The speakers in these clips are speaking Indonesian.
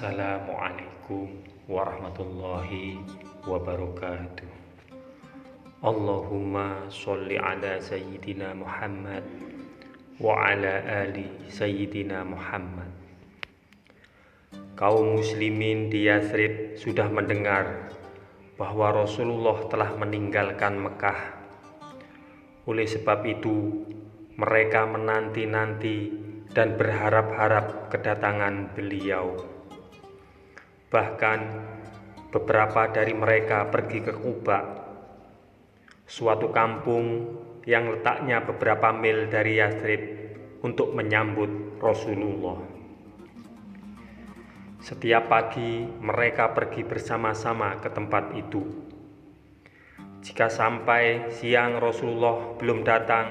Assalamualaikum warahmatullahi wabarakatuh. Allahumma sholli ala Sayyidina Muhammad wa ala ali Sayyidina Muhammad. Kaum muslimin di Yathrib sudah mendengar bahwa Rasulullah telah meninggalkan Mekah. Oleh sebab itu, mereka menanti-nanti dan berharap-harap kedatangan beliau. Bahkan beberapa dari mereka pergi ke Quba, suatu kampung yang letaknya beberapa mil dari Yathrib, untuk menyambut Rasulullah. Setiap pagi mereka pergi bersama-sama ke tempat itu. Jika sampai siang Rasulullah belum datang,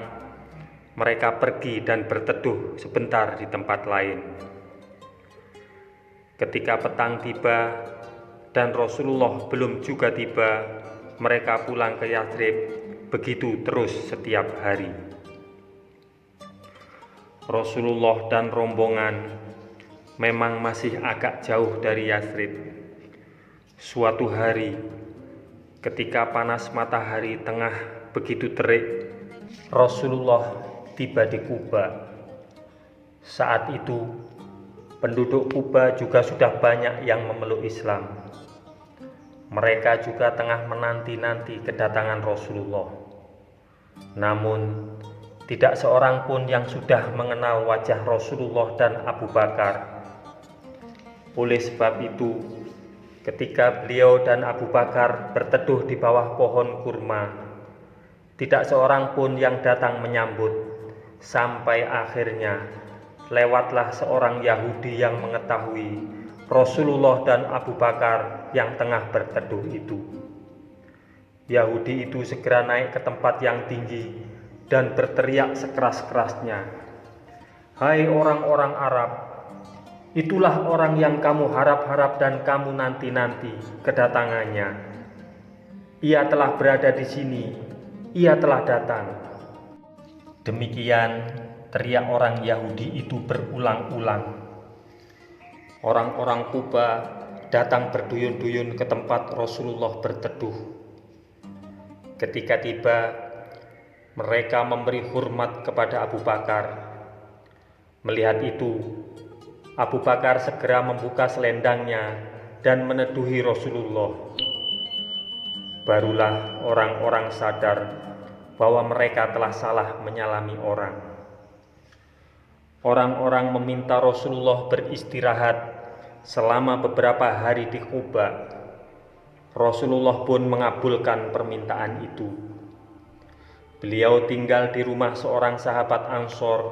mereka pergi dan berteduh sebentar di tempat lain. Ketika petang tiba dan Rasulullah belum juga tiba, mereka pulang ke Yathrib. Begitu terus setiap hari. Rasulullah dan rombongan memang masih agak jauh dari Yathrib. Suatu hari, ketika panas matahari tengah begitu terik, Rasulullah tiba di Quba. Saat itu, penduduk Quba juga sudah banyak yang memeluk Islam. Mereka juga tengah menanti-nanti kedatangan Rasulullah. Namun, tidak seorang pun yang sudah mengenal wajah Rasulullah dan Abu Bakar. Oleh sebab itu, ketika beliau dan Abu Bakar berteduh di bawah pohon kurma, tidak seorang pun yang datang menyambut, sampai akhirnya lewatlah seorang Yahudi yang mengetahui Rasulullah dan Abu Bakar yang tengah berteduh itu. Yahudi itu segera naik ke tempat yang tinggi dan berteriak sekeras-kerasnya, "Hai orang-orang Arab, itulah orang yang kamu harap-harap dan kamu nanti-nanti kedatangannya. Ia telah berada di sini, ia telah datang." Demikian teriak orang Yahudi itu berulang-ulang. Orang-orang Quba datang berduyun-duyun ke tempat Rasulullah berteduh. Ketika tiba, mereka memberi hormat kepada Abu Bakar. Melihat itu, Abu Bakar segera membuka selendangnya dan meneduhi Rasulullah. Barulah orang-orang sadar bahwa mereka telah salah menyalami orang. Orang-orang meminta Rasulullah beristirahat selama beberapa hari di Quba. Rasulullah pun mengabulkan permintaan itu. Beliau tinggal di rumah seorang sahabat Ansor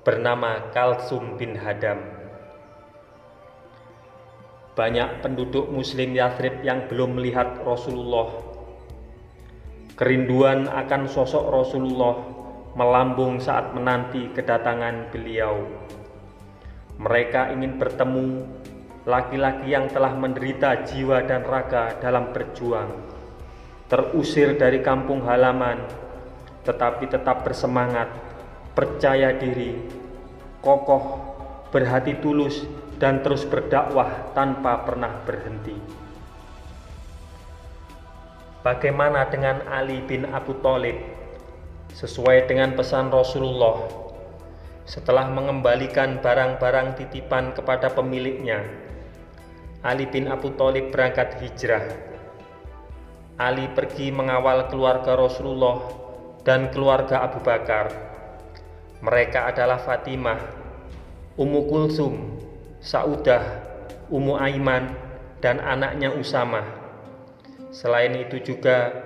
bernama Kalsum bin Hadam. Banyak penduduk muslim Yathrib yang belum melihat Rasulullah. Kerinduan akan sosok Rasulullah melambung saat menanti kedatangan beliau. Mereka ingin bertemu laki-laki yang telah menderita jiwa dan raga dalam berjuang, terusir dari kampung halaman, tetapi tetap bersemangat, percaya diri, kokoh, berhati tulus, dan terus berdakwah tanpa pernah berhenti. Bagaimana dengan Ali bin Abi Thalib? Sesuai dengan pesan Rasulullah, setelah mengembalikan barang-barang titipan kepada pemiliknya, Ali bin Abi Thalib berangkat hijrah. Ali pergi mengawal keluarga Rasulullah dan keluarga Abu Bakar. Mereka adalah Fatimah, Ummu Kulsum, Saudah, Ummu Aiman, dan anaknya Usamah. Selain itu juga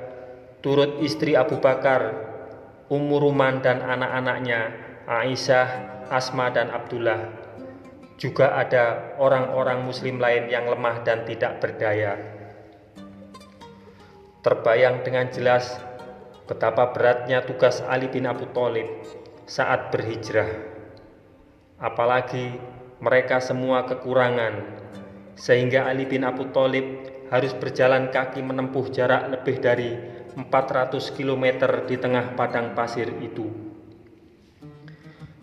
turut istri Abu Bakar, Ummu Ruman, dan anak-anaknya Aisyah, Asma, dan Abdullah. Juga ada orang-orang muslim lain yang lemah dan tidak berdaya. Terbayang dengan jelas betapa beratnya tugas Ali bin Abi Thalib saat berhijrah. Apalagi mereka semua kekurangan, sehingga Ali bin Abi Thalib harus berjalan kaki menempuh jarak lebih dari 400 km di tengah padang pasir itu.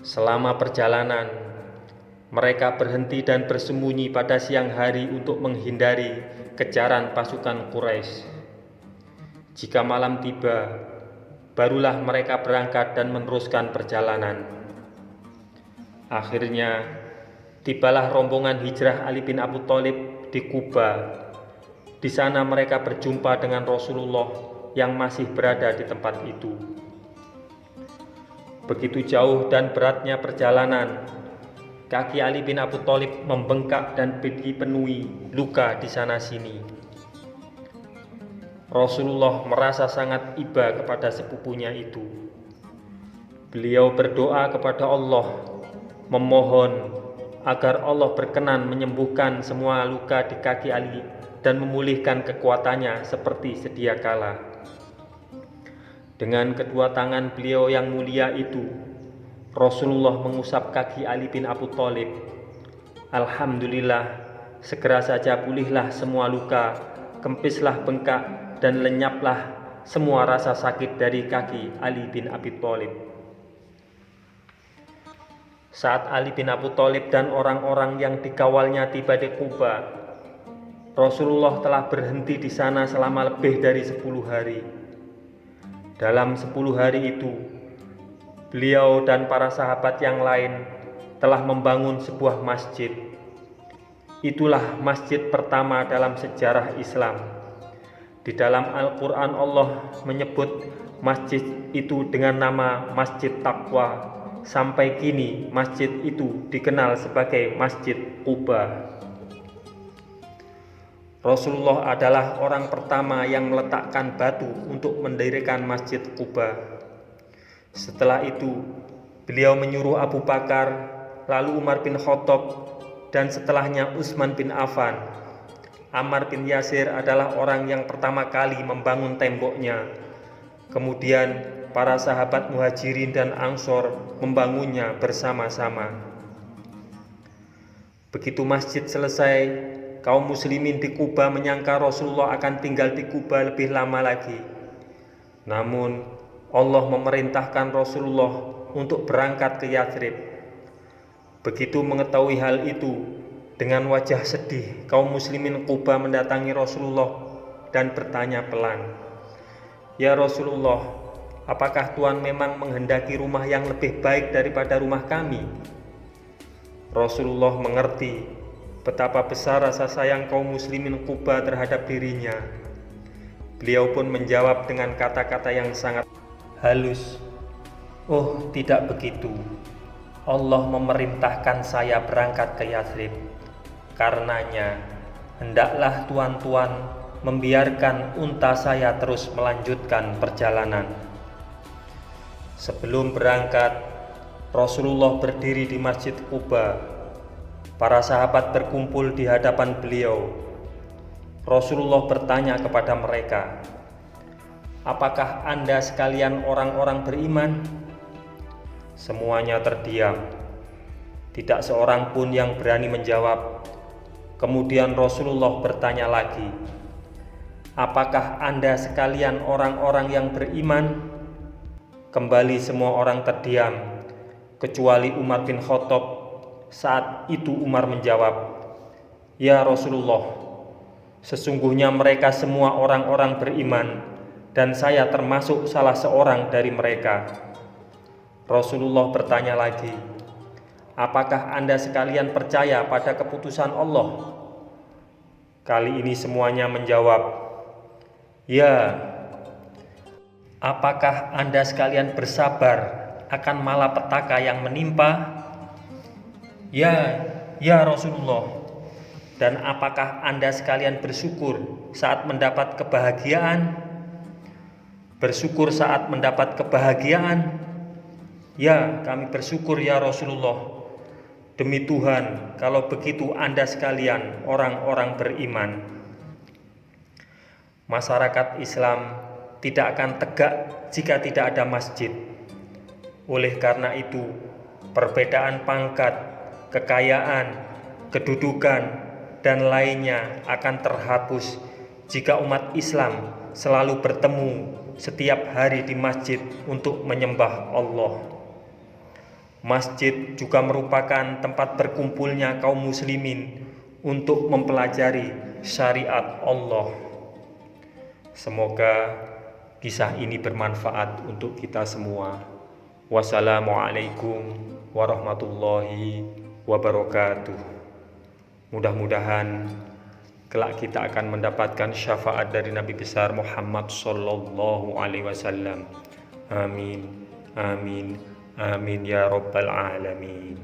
Selama perjalanan, Mereka berhenti dan bersembunyi pada siang hari untuk menghindari kejaran pasukan Quraisy. Jika malam tiba, barulah mereka berangkat dan meneruskan perjalanan. Akhirnya, tibalah rombongan hijrah Ali bin Abi Thalib di Quba. Di sana mereka berjumpa dengan Rasulullah yang masih berada di tempat itu. Begitu jauh dan beratnya perjalanan, kaki Ali bin Abi Thalib membengkak dan dipenuhi luka di sana-sini. Rasulullah merasa sangat iba kepada sepupunya itu. Beliau berdoa kepada Allah, memohon agar Allah berkenan menyembuhkan semua luka di kaki Ali dan memulihkan kekuatannya seperti sedia kala. Dengan kedua tangan beliau yang mulia itu, Rasulullah mengusap kaki Ali bin Abi Thalib. Alhamdulillah, segera saja pulihlah semua luka, kempislah bengkak, dan lenyaplah semua rasa sakit dari kaki Ali bin Abi Thalib. Saat Ali bin Abi Thalib dan orang-orang yang dikawalnya tiba di Quba, Rasulullah telah berhenti di sana selama lebih dari 10 hari. Dalam 10 hari itu, beliau dan para sahabat yang lain telah membangun sebuah masjid. Itulah masjid pertama dalam sejarah Islam. Di dalam Al-Quran Allah menyebut masjid itu dengan nama Masjid Taqwa. Sampai kini masjid itu dikenal sebagai Masjid Quba. Rasulullah adalah orang pertama yang meletakkan batu untuk mendirikan Masjid Quba. Setelah itu, beliau menyuruh Abu Bakar, lalu Umar bin Khattab, dan setelahnya Utsman bin Affan. Ammar bin Yasir adalah orang yang pertama kali membangun temboknya. Kemudian para sahabat Muhajirin dan Ansor membangunnya bersama-sama. Begitu masjid selesai, kaum muslimin di Quba menyangka Rasulullah akan tinggal di Quba lebih lama lagi. Namun Allah memerintahkan Rasulullah untuk berangkat ke Yathrib. Begitu mengetahui hal itu, dengan wajah sedih, kaum muslimin Quba mendatangi Rasulullah dan bertanya pelan, "Ya Rasulullah, apakah Tuhan memang menghendaki rumah yang lebih baik daripada rumah kami?" Rasulullah mengerti betapa besar rasa sayang kaum muslimin Quba terhadap dirinya. Beliau pun menjawab dengan kata-kata yang sangat halus, "Oh, tidak begitu. Allah memerintahkan saya berangkat ke Yathrib. Karenanya, hendaklah tuan-tuan membiarkan unta saya terus melanjutkan perjalanan." Sebelum berangkat, Rasulullah berdiri di Masjid Quba. Para sahabat berkumpul di hadapan beliau. Rasulullah bertanya kepada mereka, "Apakah Anda sekalian orang-orang beriman?" Semuanya terdiam. Tidak seorang pun yang berani menjawab. Kemudian Rasulullah bertanya lagi, "Apakah Anda sekalian orang-orang yang beriman?" Kembali semua orang terdiam, kecuali Umar bin Khattab. Saat itu Umar menjawab, "Ya Rasulullah, sesungguhnya mereka semua orang-orang beriman, dan saya termasuk salah seorang dari mereka." Rasulullah bertanya lagi, "Apakah Anda sekalian percaya pada keputusan Allah?" Kali ini semuanya menjawab, "Ya." "Apakah Anda sekalian bersabar akan malapetaka yang menimpa?" "Ya, ya Rasulullah." "Dan apakah Anda sekalian bersyukur saat mendapat kebahagiaan?" "Bersyukur saat mendapat kebahagiaan?" "Ya, kami bersyukur ya Rasulullah." "Demi Tuhan, kalau begitu Anda sekalian orang-orang beriman." Masyarakat Islam tidak akan tegak jika tidak ada masjid. Oleh karena itu, perbedaan pangkat, kekayaan, kedudukan, dan lainnya akan terhapus jika umat Islam selalu bertemu setiap hari di masjid untuk menyembah Allah. Masjid juga merupakan tempat berkumpulnya kaum muslimin untuk mempelajari syariat Allah. Semoga kisah ini bermanfaat untuk kita semua. Wassalamualaikum warahmatullahi wabarakatuh. Mudah-mudahan kelak kita akan mendapatkan syafaat dari Nabi besar Muhammad sallallahu alaihi wasallam. Amin, amin, amin ya rabbal alamin.